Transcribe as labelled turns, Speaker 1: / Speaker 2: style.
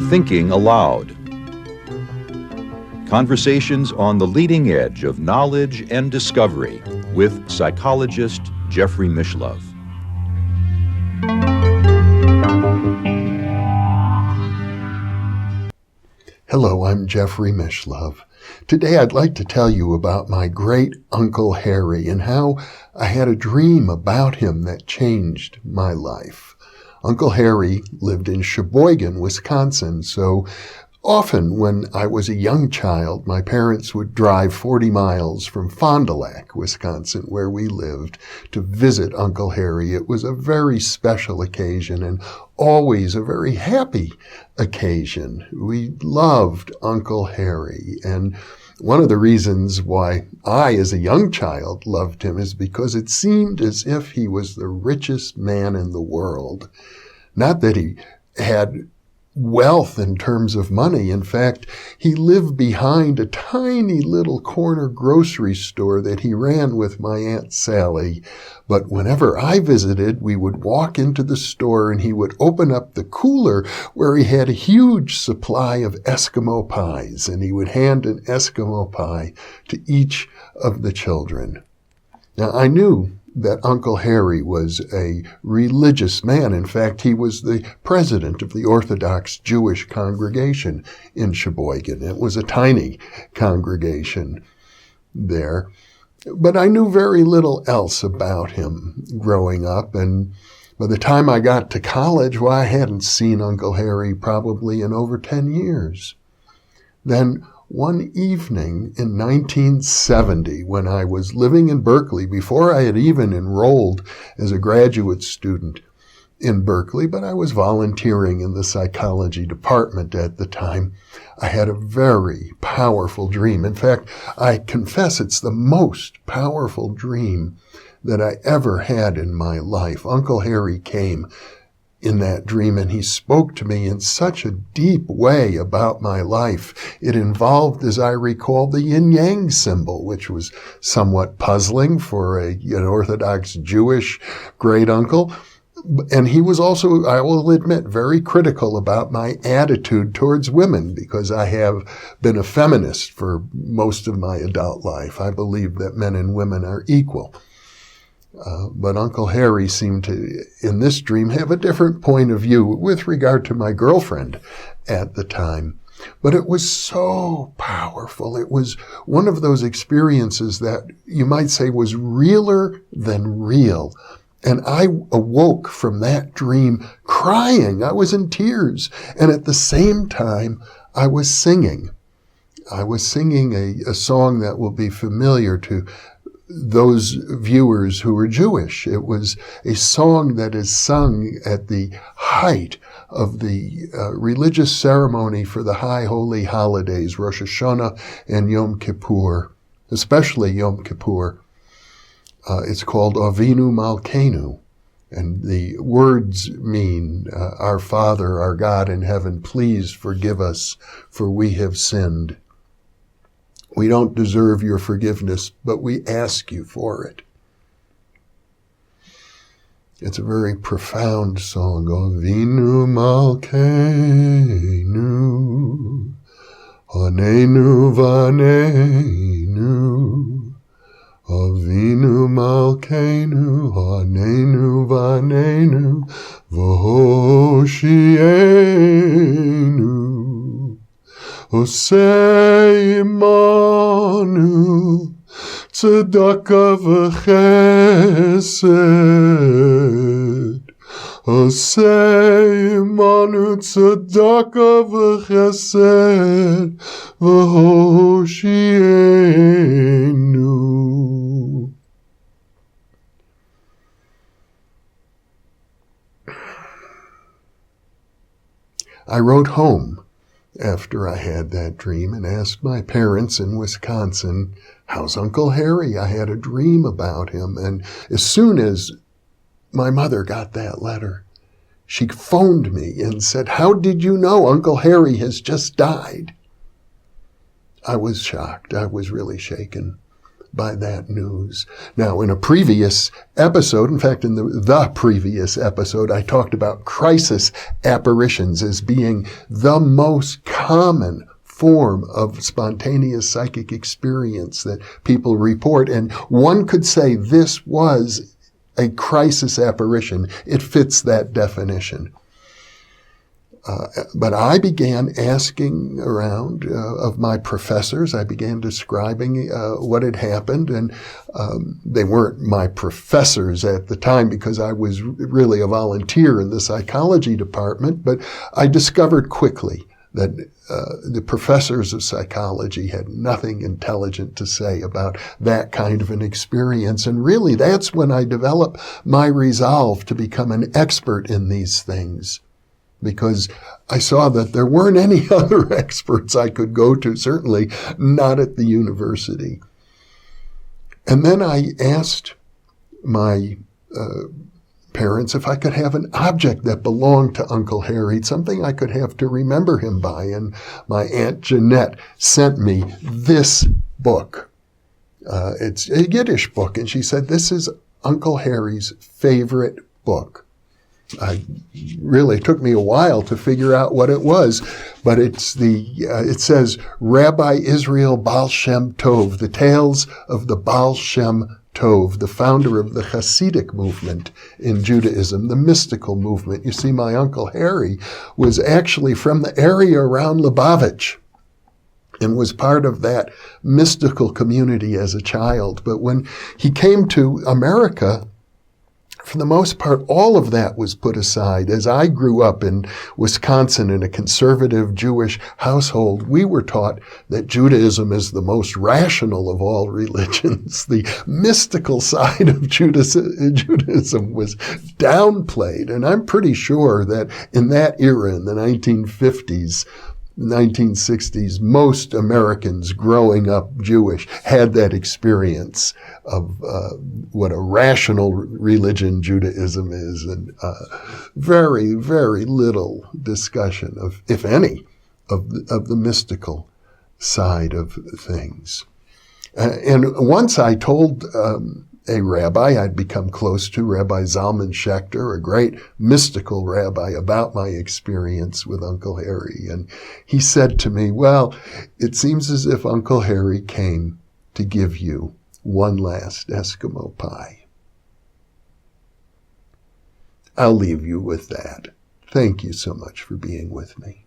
Speaker 1: Thinking Aloud. Conversations on the leading edge of knowledge and discovery with psychologist Jeffrey Mishlove.
Speaker 2: Hello, I'm Jeffrey Mishlove. Today I'd like to tell you about my great Uncle Harry and how I had a dream about him that changed my life. Uncle Harry lived in Sheboygan, Wisconsin, so often when I was a young child, my parents would drive 40 miles from Fond du Lac, Wisconsin, where we lived, to visit Uncle Harry. It was a very special occasion and always a very happy occasion. We loved Uncle Harry, and one of the reasons why I, as a young child, loved him is because it seemed as if he was the richest man in the world. Not that he had wealth in terms of money. In fact, he lived behind a tiny little corner grocery store that he ran with my Aunt Sally. But whenever I visited, we would walk into the store and he would open up the cooler where he had a huge supply of Eskimo pies, and he would hand an Eskimo pie to each of the children. Now, I knew that Uncle Harry was a religious man. In fact, he was the president of the Orthodox Jewish congregation in Sheboygan. It was a tiny congregation there. But I knew very little else about him growing up, and by the time I got to college, well, I hadn't seen Uncle Harry probably in over 10 years. Then one evening in 1970, when I was living in Berkeley, before I had even enrolled as a graduate student in Berkeley, but I was volunteering in the psychology department at the time, I had a very powerful dream. In fact, I confess it's the most powerful dream that I ever had in my life. Uncle Harry came in that dream, and he spoke to me in such a deep way about my life. It involved, as I recall, the yin-yang symbol, which was somewhat puzzling for an Orthodox Jewish great uncle. And he was also, I will admit, very critical about my attitude towards women, because I have been a feminist for most of my adult life. I believe that men and women are equal. But Uncle Harry seemed to, in this dream, have a different point of view with regard to my girlfriend at the time. But it was so powerful. It was one of those experiences that you might say was realer than real. And I awoke from that dream crying. I was in tears. And at the same time, I was singing. I was singing a song that will be familiar to those viewers who are Jewish. It was a song that is sung at the height of the religious ceremony for the high holy holidays, Rosh Hashanah and Yom Kippur, especially Yom Kippur. It's called Avinu Mal Kano, and the words mean, Our Father, our God in heaven, please forgive us, for we have sinned. We don't deserve your forgiveness, but we ask you for it. It's a very profound song. Avinu Malkeinu, Hanenu Vanenu. Avinu Malkeinu, Hanenu Vanenu, V'hoshienu. Osei imanu tzedakah v'chesed. Osei imanu tzedakah v'chesed v'hoshienu. I wrote home after I had that dream and asked my parents in Wisconsin, how's Uncle Harry? I had a dream about him. And as soon as my mother got that letter, she phoned me and said, how did you know Uncle Harry has just died? I was shocked. I was really shaken. by that news. Now, in a previous episode, in fact, in the previous episode, I talked about crisis apparitions as being the most common form of spontaneous psychic experience that people report. And one could say this was a crisis apparition. It fits that definition. But I began asking around of my professors. I began describing what had happened, and they weren't my professors at the time because I was really a volunteer in the psychology department, but I discovered quickly that the professors of psychology had nothing intelligent to say about that kind of an experience. And really, that's when I developed my resolve to become an expert in these things, because I saw that there weren't any other experts I could go to, certainly not at the university. And then I asked my parents if I could have an object that belonged to Uncle Harry, something I could have to remember him by. And my Aunt Jeanette sent me this book. It's a Yiddish book, and she said, "This is Uncle Harry's favorite book." Really took me a while to figure out what it was, but it says Rabbi Israel Baal Shem Tov, the tales of the Baal Shem Tov, the founder of the Hasidic movement in Judaism, the mystical movement. You see, my Uncle Harry was actually from the area around Lubavitch and was part of that mystical community as a child. But when he came to America, for the most part, all of that was put aside. As I grew up in Wisconsin in a conservative Jewish household, we were taught that Judaism is the most rational of all religions. The mystical side of Judaism was downplayed. And I'm pretty sure that in that era, in the 1950s, 1960s, most Americans growing up Jewish had that experience of what a rational religion Judaism is, and very, very little discussion of, if any, of the mystical side of things. And once I told a rabbi I'd become close to, Rabbi Zalman Schachter, a great mystical rabbi, about my experience with Uncle Harry. And he said to me, "Well, it seems as if Uncle Harry came to give you one last Eskimo pie." I'll leave you with that. Thank you so much for being with me.